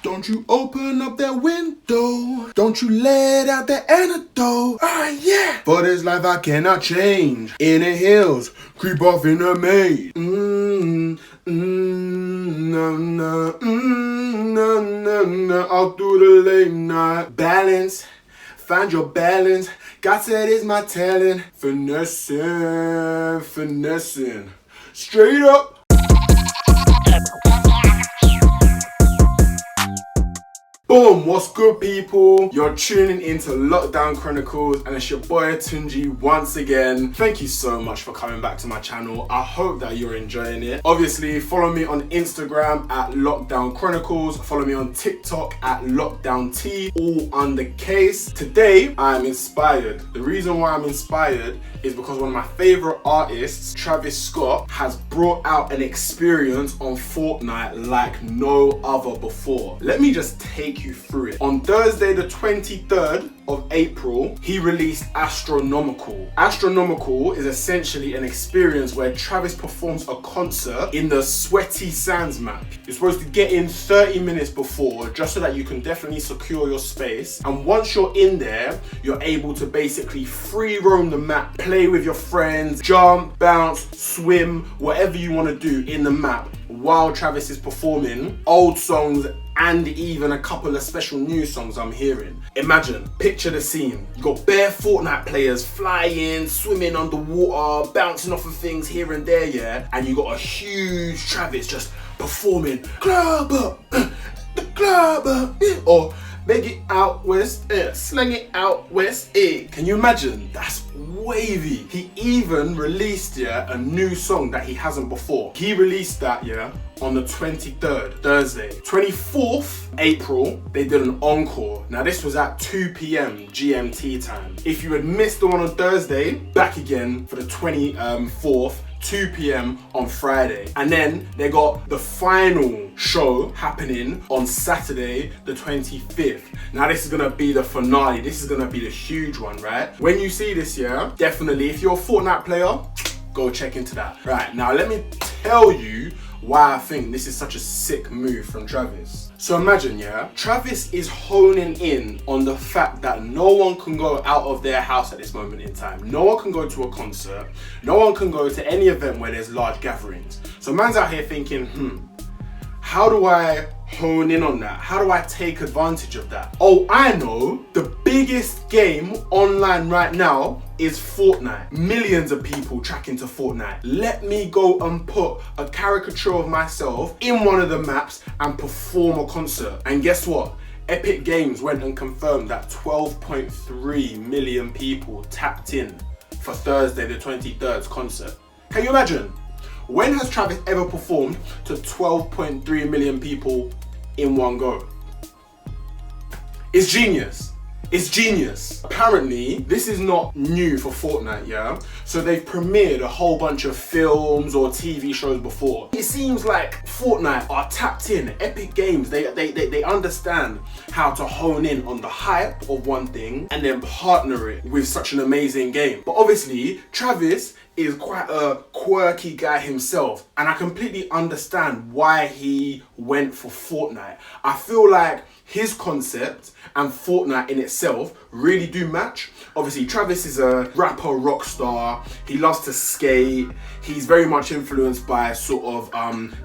Don't you open up that window. Don't you let out that antidote. Ah, yeah. For this life I cannot change. In the hills, creep off in a maze. All through the late night. Balance, find your balance. God said it's my talent. Finessing. Straight up. Boom, what's good people? You're tuning into Lockdown Chronicles and it's your boy Tunji once again. Thank you so much for coming back to my channel. I hope that you're enjoying it. Obviously, follow me on Instagram at Lockdown Chronicles. Follow me on TikTok at Lockdown T, all under case. Today, I'm inspired. The reason why I'm inspired is because one of my favorite artists, Travis Scott, has brought out an experience on Fortnite like no other before. Let me just take you through it. On Thursday the 23rd of April, he released Astronomical. Astronomical is essentially an experience where Travis performs a concert in the Sweaty Sands map. You're supposed to get in 30 minutes before just so that you can definitely secure your space. And once you're in there, you're able to basically free roam the map, play with your friends, jump, bounce, swim, whatever you want to do in the map while Travis is performing old songs and even a couple of special new songs I'm hearing. Imagine, picture the scene. You got bare Fortnite players flying, swimming underwater, bouncing off of things here and there, yeah? And you got a huge Travis just performing, club up, the club up, or beg it out west, slang it out west, Can you imagine? That's wavy. He even released, a new song that he hasn't before. He released that, on the 23rd, Thursday. 24th April, they did an encore. Now this was at 2 p.m. GMT time. If you had missed the one on Thursday, back again for the 24th, 2 p.m. on Friday. And then they got the final show happening on Saturday, the 25th. Now this is gonna be the finale. This is gonna be the huge one, right? When you see this, definitely, if you're a Fortnite player, go check into that. Right, now let me tell you why I think this is such a sick move from Travis. So imagine, Travis is honing in on the fact that no one can go out of their house at this moment in time. No one can go to a concert. No one can go to any event where there's large gatherings. So man's out here thinking, how do I hone in on that? How do I take advantage of that? Oh, I know, the biggest game online right now is Fortnite. Millions of people tracking to Fortnite. Let me go and put a caricature of myself in one of the maps and perform a concert. And guess what? Epic Games went and confirmed that 12.3 million people tapped in for Thursday the 23rd's concert. Can you imagine? When has Travis ever performed to 12.3 million people in one go? It's genius. It's genius. Apparently, this is not new for Fortnite, So they've premiered a whole bunch of films or TV shows before. It seems like Fortnite are tapped in. Epic Games, they understand how to hone in on the hype of one thing and then partner it with such an amazing game. But obviously, Travis is quite a quirky guy himself, and I completely understand why he went for Fortnite. I feel like his concept and Fortnite in itself really do match. Obviously, Travis is a rapper, rock star. He loves to skate. He's very much influenced by sort of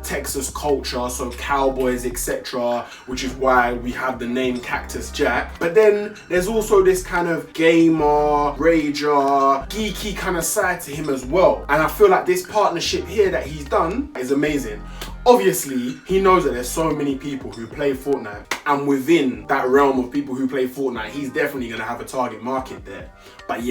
Texas culture, so cowboys, etc., which is why we have the name Cactus Jack. But then there's also this kind of gamer, rager, geeky kind of side to him as well. And I feel like this partnership here that he's done is amazing. Obviously, he knows that there's so many people who play Fortnite, and within that realm of people who play Fortnite, he's definitely gonna have a target market there. But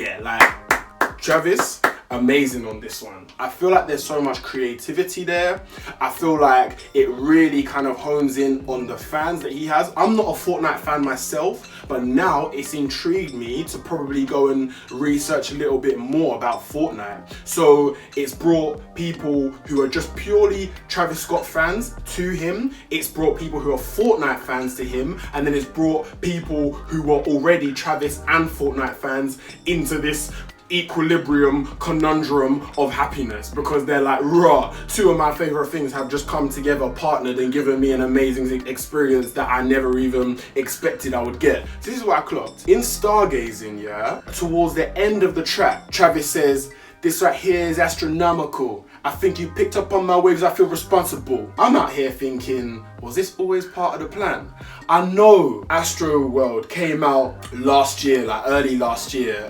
Travis, amazing on this one. I feel like there's so much creativity there. I feel like it really kind of hones in on the fans that he has. I'm not a Fortnite fan myself, but now it's intrigued me to probably go and research a little bit more about Fortnite. So it's brought people who are just purely Travis Scott fans to him. It's brought people who are Fortnite fans to him, and then it's brought people who were already Travis and Fortnite fans into this equilibrium conundrum of happiness, because they're like, raw, two of my favorite things have just come together, partnered, and given me an amazing experience that I never even expected I would get. So this is what I clocked. In Stargazing, yeah, towards the end of the track, Travis says, "This right here is astronomical. I think you picked up on my waves, I feel responsible." I'm out here thinking, was this always part of the plan? I know Astro World came out last year, like early last year,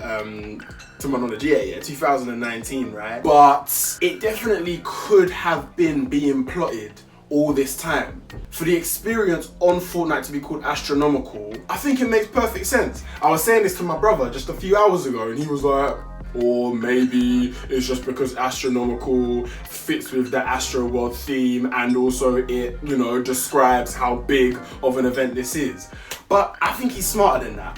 to my knowledge, yeah, 2019, right? But it definitely could have been being plotted all this time. For the experience on Fortnite to be called Astronomical, I think it makes perfect sense. I was saying this to my brother just a few hours ago, and he was like, or maybe it's just because Astronomical fits with the Astro World theme, and also it, you know, describes how big of an event this is. But I think he's smarter than that.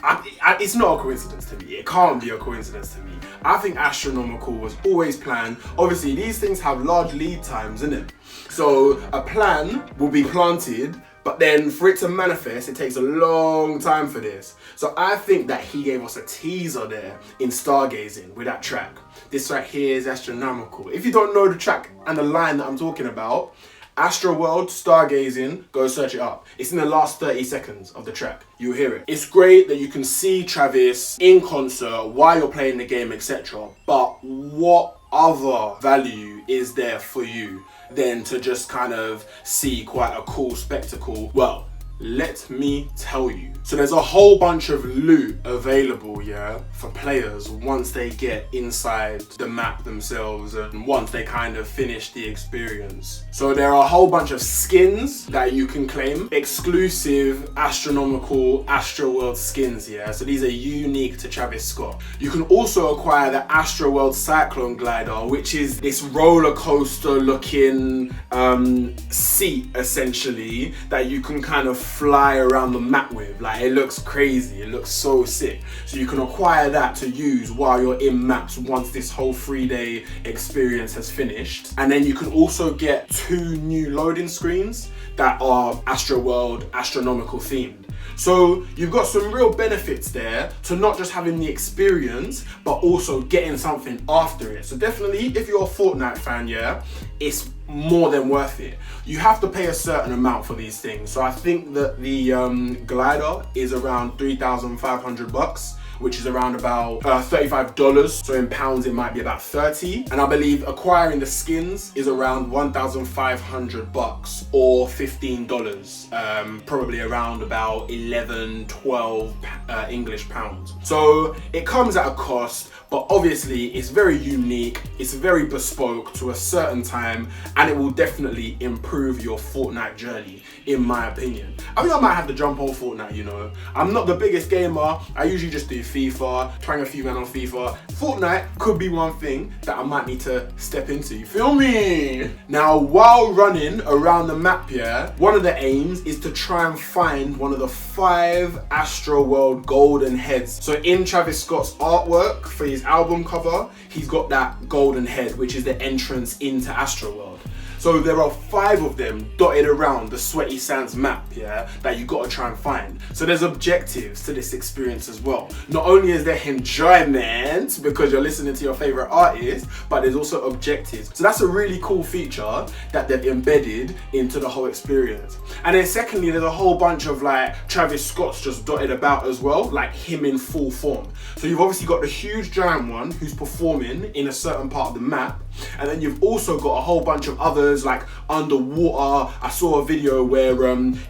It's not a coincidence to me. It can't be a coincidence to me. I think Astronomical was always planned. Obviously, these things have large lead times, innit? So a plan will be planted, but then for it to manifest, it takes a long time for this. So I think that he gave us a teaser there in Stargazing with that track. This right here is Astronomical. If you don't know the track and the line that I'm talking about, Astro World, Stargazing, go search it up. It's in the last 30 seconds of the track. You'll hear it. It's great that you can see Travis in concert while you're playing the game, etc. But what other value is there for you than to just kind of see quite a cool spectacle? Well, let me tell you. So there's a whole bunch of loot available, yeah, for players once they get inside the map themselves and once they kind of finish the experience. So there are a whole bunch of skins that you can claim, exclusive Astronomical Astro World skins, yeah. So these are unique to Travis Scott. You can also acquire the Astro World Cyclone Glider, which is this roller coaster looking seat essentially that you can kind of fly around the map with. Like, it looks crazy, it looks so sick. So you can acquire that to use while you're in maps once this whole 3-day experience has finished. And then you can also get 2 new loading screens that are Astro World Astronomical themed. So you've got some real benefits there to not just having the experience, but also getting something after it. So definitely, if you're a Fortnite fan, yeah, it's more than worth it. You have to pay a certain amount for these things. So I think that the glider is around 3,500 bucks, which is around about $35. So in pounds, it might be about 30. And I believe acquiring the skins is around 1,500 bucks or $15. Probably around about 11, 12 English pounds. So it comes at a cost, but obviously it's very unique, it's very bespoke to a certain time, and it will definitely improve your Fortnite journey, in my opinion. I think I might have to jump on Fortnite, you know. I'm not the biggest gamer, I usually just do FIFA, twang a few men on FIFA. Fortnite could be one thing that I might need to step into, you feel me? Now, while running around the map, yeah, one of the aims is to try and find one of the 5 Astro World golden heads. So in Travis Scott's artwork for his album cover, he's got that golden head, which is the entrance into Astro World. So there are 5 of them dotted around the Sweaty Sands map, yeah, that you gotta try and find. So there's objectives to this experience as well. Not only is there enjoyment because you're listening to your favorite artist, but there's also objectives. So that's a really cool feature that they've embedded into the whole experience. And then secondly, there's a whole bunch of like Travis Scott's just dotted about as well, like him in full form. So you've obviously got the huge giant one who's performing in a certain part of the map. And then you've also got a whole bunch of others like underwater. I saw a video where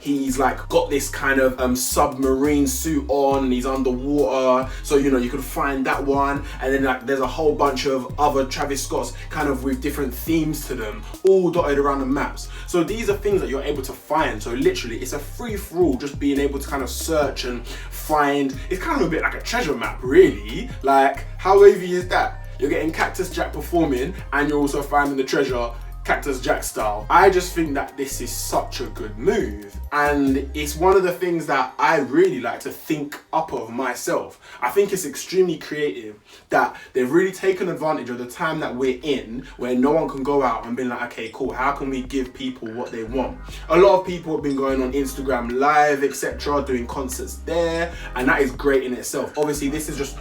he's like got this kind of submarine suit on and he's underwater. So, you know, you could find that one. And then like there's a whole bunch of other Travis Scott's kind of with different themes to them, all dotted around the maps. So these are things that you're able to find. So literally it's a free-for-all, just being able to kind of search and find. It's kind of a bit like a treasure map, really. Like, how wavy is that? You're getting Cactus Jack performing and you're also finding the treasure Cactus Jack style. I just think that this is such a good move, and it's one of the things that I really like to think up of myself. I think it's extremely creative that they've really taken advantage of the time that we're in, where no one can go out and be like, okay, cool, how can we give people what they want? A lot of people have been going on Instagram Live, etc., doing concerts there, and that is great in itself. Obviously, this is just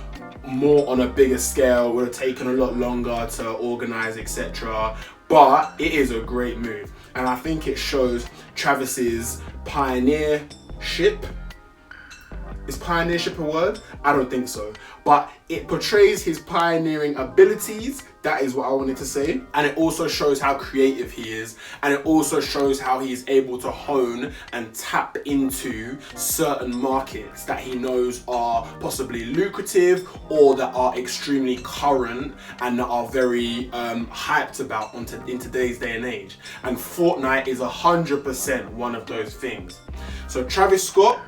more on a bigger scale, would have taken a lot longer to organize, etc. But it is a great move, and I think it shows Travis's pioneership. Is pioneership a word? I don't think so. But it portrays his pioneering abilities. That is what I wanted to say. And it also shows how creative he is. And it also shows how he is able to hone and tap into certain markets that he knows are possibly lucrative or that are extremely current and that are very hyped about in today's day and age. And Fortnite is 100% one of those things. So Travis Scott,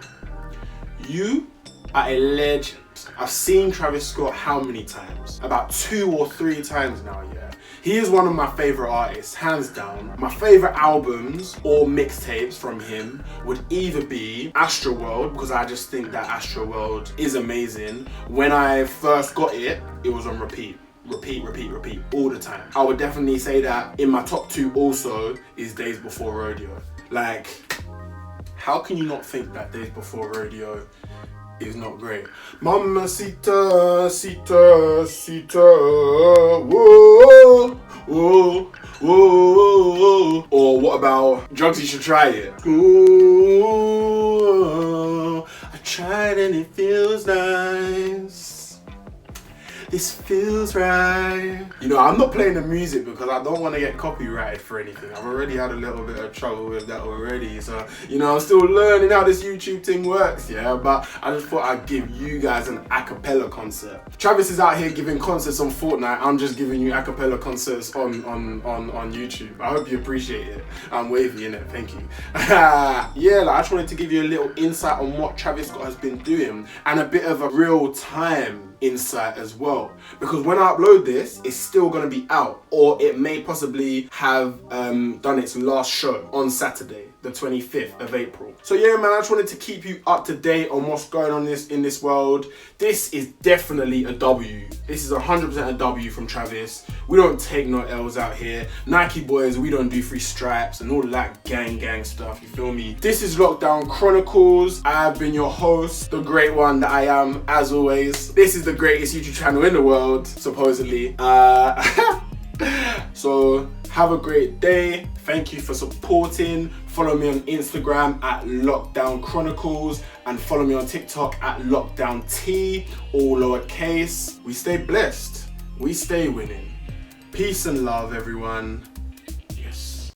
you are a legend. I've seen Travis Scott how many times? About 2 or 3 times now, yeah. He is one of my favorite artists, hands down. My favorite albums or mixtapes from him would either be Astroworld, because I just think that Astroworld is amazing. When I first got it, it was on repeat all the time. I would definitely say that in my top 2 also is Days Before Rodeo. Like, how can you not think that Days Before Rodeo is not great? Mamacita, Sita, whoa, whoa, whoa. Or what about Drugs You Should Try It? Ooh, I tried and it feels nice. This feels right. You know, I'm not playing the music because I don't want to get copyrighted for anything. I've already had a little bit of trouble with that already. So, you know, I'm still learning how this YouTube thing works, yeah? But I just thought I'd give you guys an a cappella concert. Travis is out here giving concerts on Fortnite. I'm just giving you a cappella concerts on YouTube. I hope you appreciate it. I'm wavy in it, thank you. Yeah, like, I just wanted to give you a little insight on what Travis Scott has been doing and a bit of a real time insight as well, because when I upload this, it's still going to be out, or it may possibly have done its last show on Saturday, the 25th of April. So yeah, man, I just wanted to keep you up to date on what's going on in this world. This is definitely a W. This is 100% a W from Travis. We don't take no L's out here. Nike boys, we don't do free stripes and all that gang stuff, you feel me? This is Lockdown Chronicles. I have been your host, the great one that I am, as always. This is the greatest YouTube channel in the world, supposedly. So have a great day. Thank you for supporting. Follow me on Instagram at Lockdown Chronicles and follow me on TikTok at Lockdown T, all lowercase. We stay blessed. We stay winning. Peace and love, everyone. Yes.